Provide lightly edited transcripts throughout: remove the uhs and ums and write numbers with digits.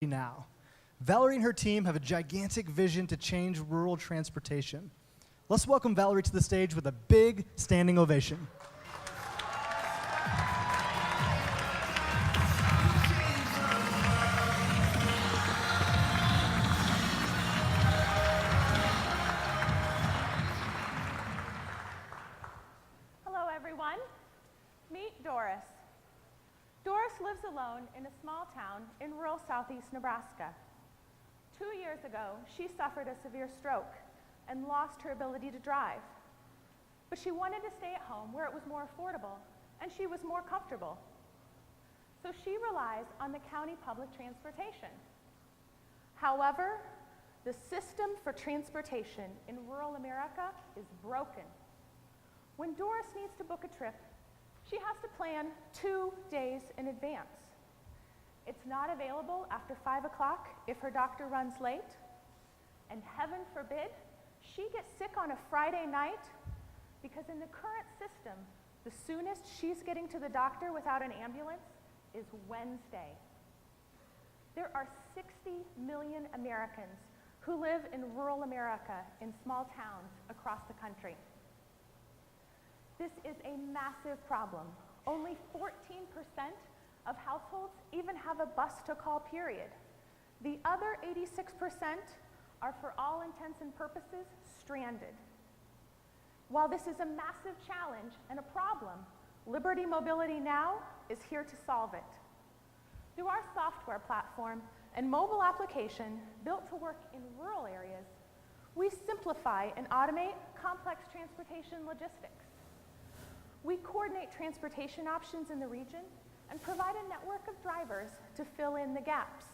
now. Valerie and her team have a gigantic vision to change rural transportation. Let's welcome Valerie to the stage with a big standing ovation. Hello, everyone. Meet Doris. Doris lives alone in a small town in rural southeast Nebraska. 2 years ago, she suffered a severe stroke and lost her ability to drive. But she wanted to stay at home where it was more affordable and she was more comfortable. So she relies on the county public transportation. However, the system for transportation in rural America is broken. When Doris needs to book a trip, she has to plan 2 days in advance. It's not available after 5 o'clock if her doctor runs late, and heaven forbid, she gets sick on a Friday night because in the current system, the soonest she's getting to the doctor without an ambulance is Wednesday. There are 60 million Americans who live in rural America in small towns across the country. This is a massive problem. Only 14% of households even have a bus to call, period. The other 86% are, for all intents and purposes, stranded. While this is a massive challenge and a problem, Liberty Mobility Now is here to solve it. Through our software platform and mobile application built to work in rural areas, we simplify and automate complex transportation logistics. We coordinate transportation options in the region and provide a network of drivers to fill in the gaps.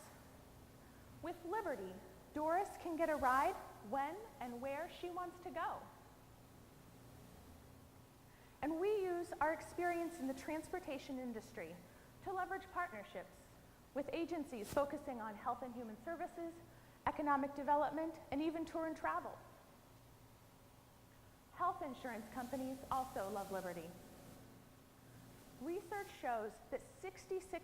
With Liberty, Doris can get a ride when and where she wants to go. And we use our experience in the transportation industry to leverage partnerships with agencies focusing on health and human services, economic development, and even tour and travel. Health insurance companies also love Liberty. Research shows that 66%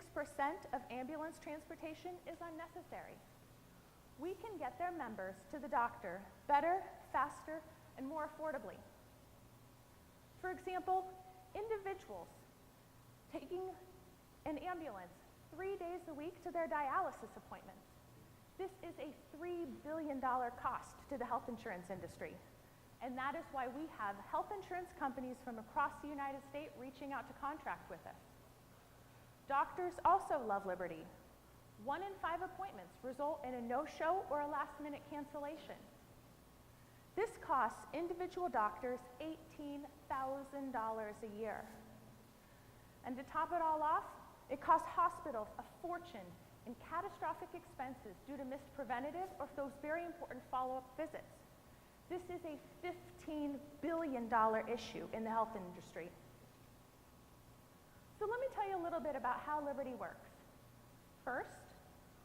of ambulance transportation is unnecessary. We can get their members to the doctor better, faster, and more affordably. For example, individuals taking an ambulance 3 days a week to their dialysis appointments. This is a $3 billion cost to the health insurance industry. And that is why we have health insurance companies from across the United States reaching out to contract with us. Doctors also love Liberty. 1 in 5 appointments result in a no-show or a last-minute cancellation. This costs individual doctors $18,000 a year. And to top it all off, it costs hospitals a fortune in catastrophic expenses due to missed preventative or those very important follow-up visits. This is a $15 billion issue in the health industry. So let me tell you a little bit about how Liberty works. First,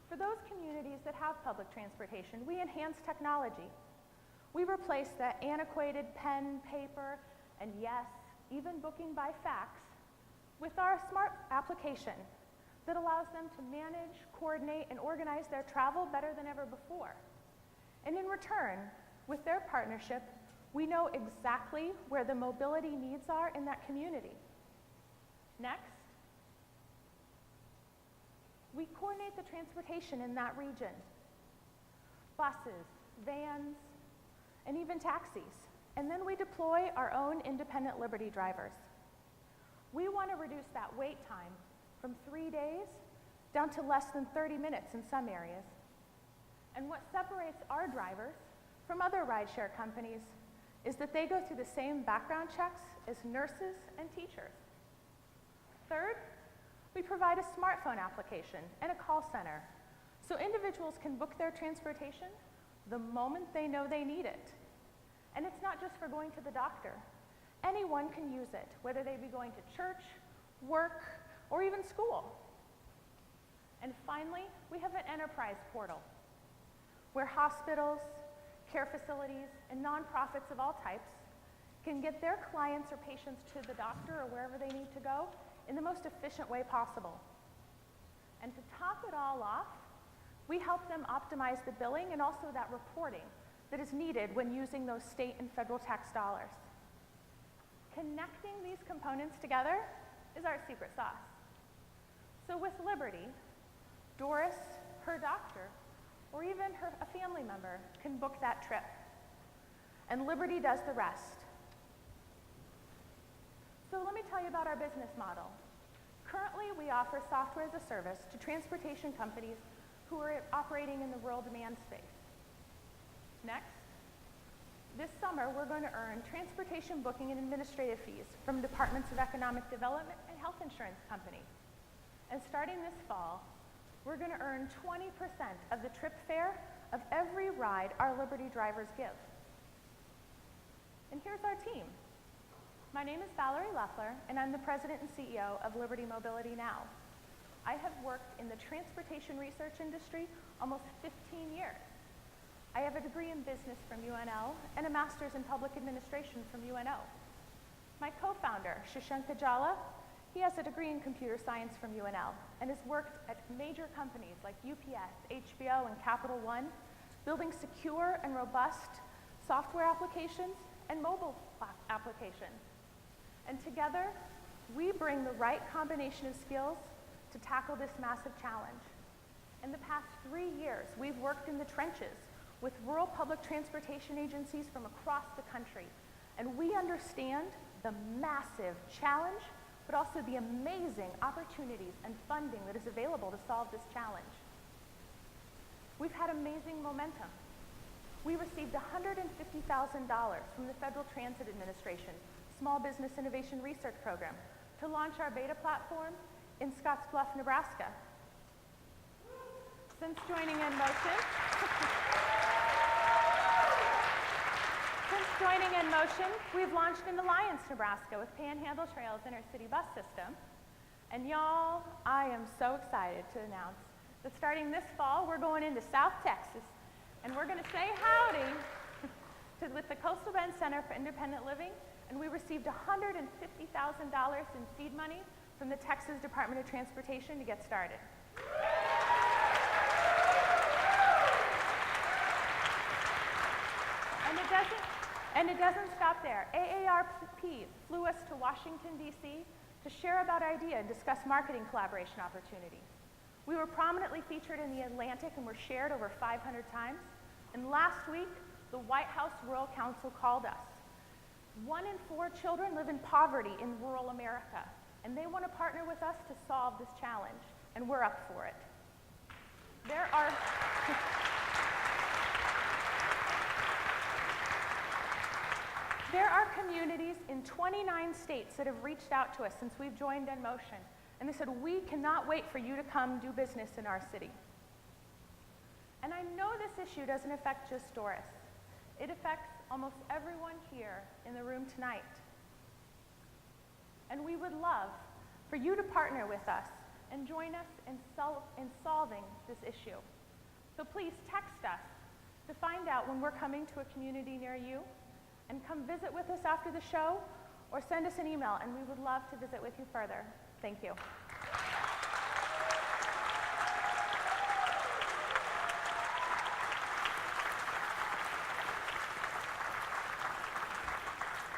for those communities that have public transportation, we enhance technology. We replace that antiquated pen, paper, and yes, even booking by fax with our smart application that allows them to manage, coordinate, and organize their travel better than ever before. And in return, with their partnership, we know exactly where the mobility needs are in that community. Next, we coordinate the transportation in that region. Buses, vans, and even taxis. And then we deploy our own independent Liberty drivers. We want to reduce that wait time from 3 days down to less than 30 minutes in some areas. And what separates our drivers from other rideshare companies is that they go through the same background checks as nurses and teachers. Third, we provide a smartphone application and a call center so individuals can book their transportation the moment they know they need it. And it's not just for going to the doctor. Anyone can use it, whether they be going to church, work, or even school. And finally, we have an enterprise portal where hospitals, care facilities, and nonprofits of all types can get their clients or patients to the doctor or wherever they need to go in the most efficient way possible. And to top it all off, We help them optimize the billing and also that reporting that is needed when using those state and federal tax dollars. Connecting these components together is our secret sauce. So with Liberty, Doris, her doctor, or even a family member can book that trip. And Liberty does the rest. So let me tell you about our business model. Currently, we offer software as a service to transportation companies who are operating in the rural demand space. Next, this summer, we're going to earn transportation booking and administrative fees from departments of economic development and health insurance companies. And starting this fall, we're going to earn 20% of the trip fare of every ride our Liberty drivers give. And here's our team. My name is Valerie Loeffler, and I'm the president and CEO of Liberty Mobility Now. I have worked in the transportation research industry almost 15 years. I have a degree in business from UNL and a master's in public administration from UNO. My co-founder, Shashank Jala, he has a degree in computer science from UNL and has worked at major companies like UPS, HBO, and Capital One, building secure and robust software applications and mobile applications. And together, we bring the right combination of skills to tackle this massive challenge. In the past 3 years, we've worked in the trenches with rural public transportation agencies from across the country, and we understand the massive challenge, but also the amazing opportunities and funding that is available to solve this challenge. We've had amazing momentum. We received $150,000 from the Federal Transit Administration Small Business Innovation Research Program to launch our beta platform in Scottsbluff, Nebraska. Since joining NMotion, we've launched in Alliance, Nebraska with Panhandle Trails Intercity Bus System. And y'all, I am so excited to announce that starting this fall, we're going into South Texas, and we're going to say howdy with the Coastal Bend Center for Independent Living, and we received $150,000 in seed money from the Texas Department of Transportation to get started. And it doesn't stop there. AARP flew us to Washington, D.C. to share about IDEA and discuss marketing collaboration opportunities. We were prominently featured in The Atlantic and were shared over 500 times. And last week, the White House Rural Council called us. 1 in 4 children live in poverty in rural America, and they want to partner with us to solve this challenge, and we're up for it. There are communities in 29 states that have reached out to us since we've joined NMotion, and they said, we cannot wait for you to come do business in our city. And I know this issue doesn't affect just Doris. It affects almost everyone here in the room tonight. And we would love for you to partner with us and join us in solving this issue. So please text us to find out when we're coming to a community near you, and come visit with us after the show, or send us an email, and we would love to visit with you further. Thank you.